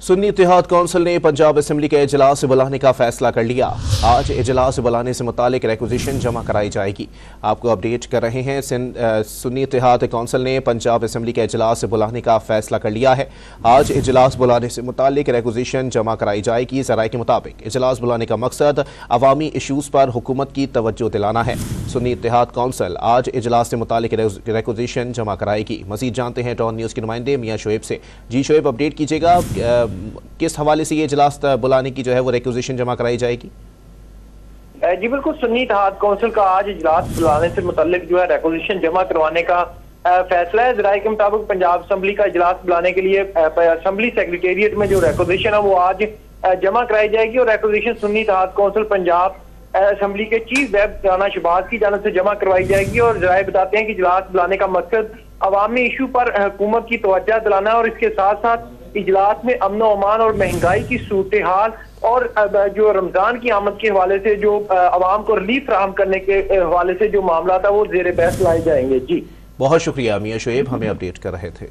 Sunni Ittehad council ने Punjab assembly के इजलास बुलाने का फैसला कर लिया। आज इजलास बुलाने से मुतालिक रिक्विजिशन जमा कराई जाएगी। आपको अपडेट कर रहे हैं। सुन्नी इत्तेहाद कौंसिल ने पंजाब असेंबली के इजलास बुलाने का फैसला कर लिया है। आज इजलास बुलाने से मुतालिक रिक्विजिशन जमा कराई जाएगी। ज़राए के मुताबिक इजलास बुलाने का मकसद अवामी इशूज़ पर हुकूमत की तवज्जो दिलाना है। सुन्नी इत्तेहाद कौंसिल आज इजलास से मुतालिक रिक्विजिशन जमा कराएगी। मज़ीद जानते हैं टॉन न्यूज़ के नुमाइंदे मियाँ शोएब से। जी शोएब, अपडेट कीजिएगा, किस हवाले से ये इजलास बुलाने की जो है वो रिक्विजिशन जमा कराई जाएगी? जी बिल्कुल, सुन्नी इत्तेहाद कौंसिल का आज इजलास बुलाने से मुतल्लिक जो है रिक्विजिशन जमा करवाने का फैसला है। ज़राए के मुताबिक पंजाब असेंबली का इजलास बुलाने के लिए असेंबली सेक्रेटेरिएट में जो रिक्विजिशन है वो आज जमा कराई जाएगी और requisition Sunni Ittehad council Punjab assembly के चीफ वेब राना शहबाज की जानिब से जमा करवाई जाएगी। और ज़राए बताते हैं कि इजलास बुलाने का मकसद अवामी इशू पर हुकूमत की तवज्जो दिलाना है और इसके साथ साथ इजलास में अमन व अमान और महंगाई की सूरत हाल और जो रमजान की आमद के हवाले से जो अवाम को रिलीफ फराहम करने के हवाले से जो मामला था वो ज़ेर बहस लाए जाएंगे। जी बहुत शुक्रिया मियाँ शोएब, हमें अपडेट कर रहे थे।